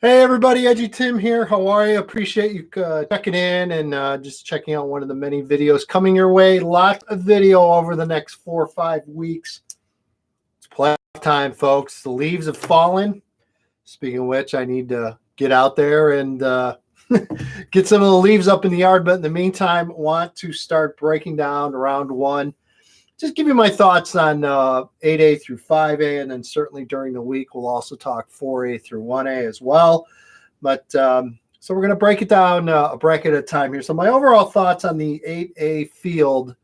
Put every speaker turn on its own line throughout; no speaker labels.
Hey everybody, Edgy Tim here. How are you? Appreciate you checking in and just checking out one of the many videos coming your way. Lot of video over the next 4 or 5 weeks. It's playoff time, folks. The leaves have fallen. Speaking of which, I need to get out there and get some of the leaves up in the yard. But in the meantime, want to start breaking down round one. Just give you my thoughts on 8A through 5A, and then certainly during the week we'll also talk 4A through 1A as well. But so we're going to break it down a bracket at a time here. So my overall thoughts on the 8A field,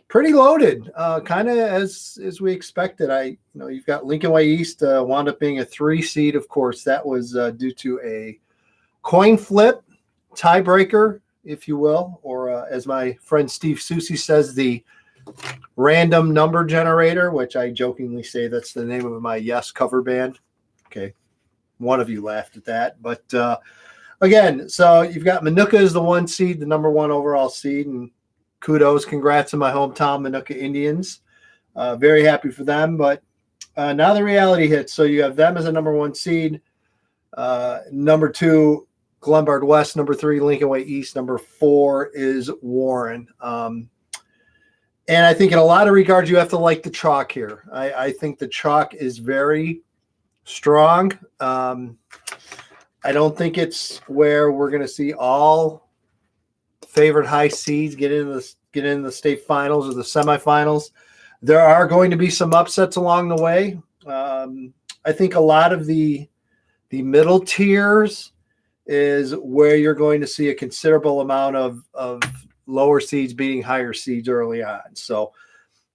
pretty loaded, kind of as we expected. You've got Lincoln Way East wound up being a 3 seed. Of course, that was due to a coin flip, tiebreaker, if you will, or as my friend Steve Susi says, the random number generator, which I jokingly say that's the name of my Yes cover band. Okay, one of you laughed at that, but again, so you've got Minooka as the 1 seed, the number 1 overall seed, and kudos, congrats to my hometown Minooka Indians. Very happy for them, but now the reality hits. So you have them as a number 1 seed, number 2 Glenbard West, number 3 Lincoln Way East, number 4 is Warren. And I think in a lot of regards, you have to like the chalk here. I think the chalk is very strong. I don't think it's where we're going to see all favorite high seeds get into the state finals or the semifinals. There are going to be some upsets along the way. I think a lot of the middle tiers is where you're going to see a considerable amount of lower seeds beating higher seeds early on. So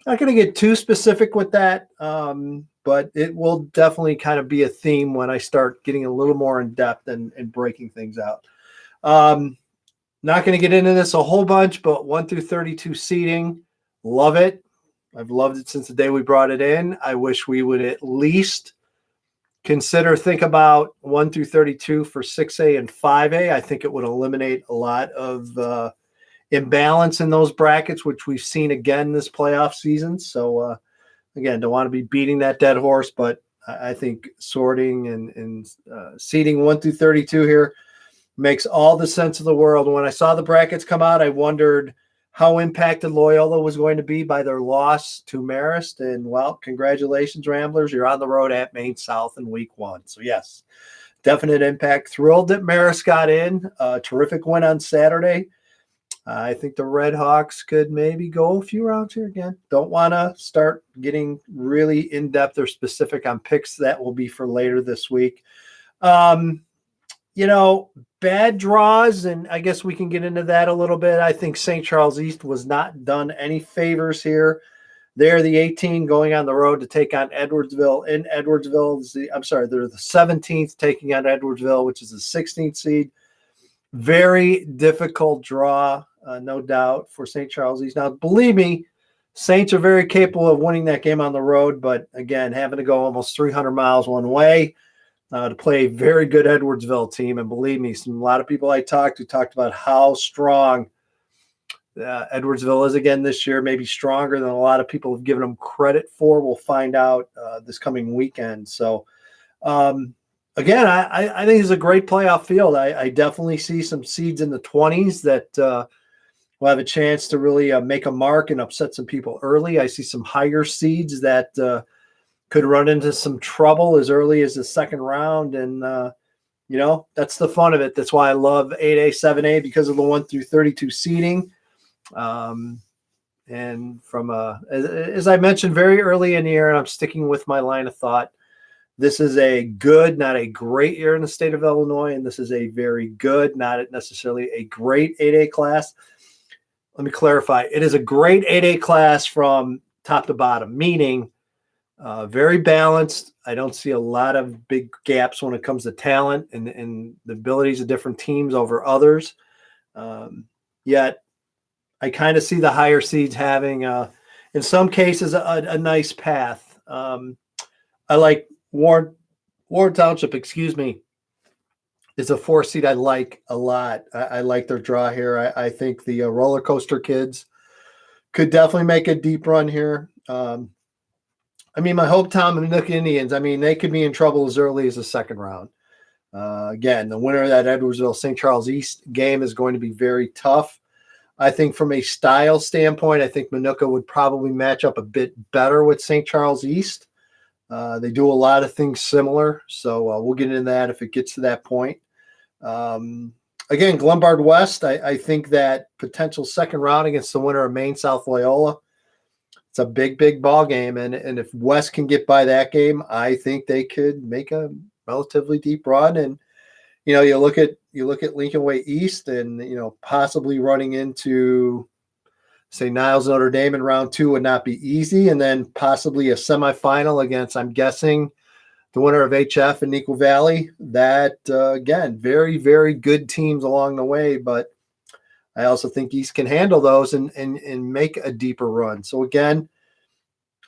not going to get too specific with that, but it will definitely kind of be a theme when I start getting a little more in depth and breaking things out. Not going to get into this a whole bunch, but 1 through 32 seeding, love it. I've loved it since the day we brought it in. I wish we would at least think about 1 through 32 for 6A and 5A. I think it would eliminate a lot of imbalance in those brackets, which we've seen again this playoff season. So again, don't want to be beating that dead horse, but I think sorting and seeding 1 through 32 here makes all the sense of the world. When I saw the brackets come out, I wondered how impacted Loyola was going to be by their loss to Marist. And well, congratulations, Ramblers. You're on the road at Maine South in week 1. So yes, definite impact. Thrilled that Marist got in. Terrific win on Saturday. I think the Red Hawks could maybe go a few rounds here again. Don't want to start getting really in-depth or specific on picks. That will be for later this week. Bad draws, and I guess we can get into that a little bit. I think St. Charles East was not done any favors here. They're the 18 going on the road to take on Edwardsville. In Edwardsville, they're the 17th taking on Edwardsville, which is the 16th seed. Very difficult draw, no doubt, for St. Charles East. Now, believe me, Saints are very capable of winning that game on the road, but again, having to go almost 300 miles one way to play a very good Edwardsville team. And believe me, a lot of people I talked to talked about how strong Edwardsville is again this year, maybe stronger than a lot of people have given them credit for. We'll find out this coming weekend. So, again, I think it's a great playoff field. I definitely see some seeds in the 20s that will have a chance to really make a mark and upset some people early. I see some higher seeds that could run into some trouble as early as the second round. And, that's the fun of it. That's why I love 8A, 7A, because of the 1 through 32 seeding. And from as I mentioned very early in the year, and I'm sticking with my line of thought, this is a good, not a great year in the state of Illinois, and this is a very good, not necessarily a great 8A class. Let me clarify. It is a great 8A class from top to bottom, meaning very balanced. I don't see a lot of big gaps when it comes to talent and the abilities of different teams over others. Yet I kind of see the higher seeds having, in some cases, a nice path. I like Warren Township, is a 4 seed I like a lot. I like their draw here. I think the roller coaster kids could definitely make a deep run here. My hometown, the Minooka Indians, they could be in trouble as early as the second round. Again, the winner of that Edwardsville St. Charles East game is going to be very tough. I think from a style standpoint, I think Minooka would probably match up a bit better with St. Charles East. They do a lot of things similar, so we'll get into that if it gets to that point. Again, Glenbard West, I think that potential second round against the winner of Maine South Loyola, it's a big, big ball game, and if West can get by that game, I think they could make a relatively deep run. And you look at Lincoln Way East, and possibly running into, say, Niles Notre Dame in round 2 would not be easy, and then possibly a semifinal against, I'm guessing, the winner of HF and Neuqua Valley. That again, very, very good teams along the way, but I also think East can handle those and make a deeper run. So again,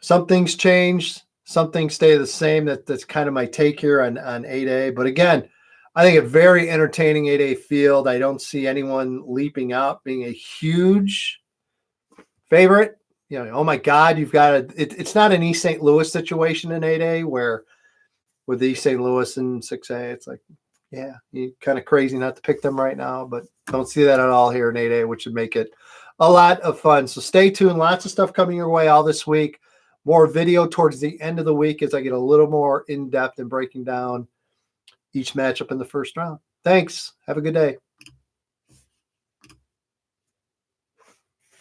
some things change, some things stay the same. That's kind of my take here on 8A. But again, I think a very entertaining 8A field. I don't see anyone leaping out being a huge favorite. Oh my God, you've got it's not an East St. Louis situation in 8A where with East St. Louis and 6A, it's like, yeah, you're kind of crazy not to pick them right now, but don't see that at all here in 8A, which would make it a lot of fun. So stay tuned. Lots of stuff coming your way all this week. More video towards the end of the week as I get a little more in-depth in breaking down each matchup in the first round. Thanks. Have a good day.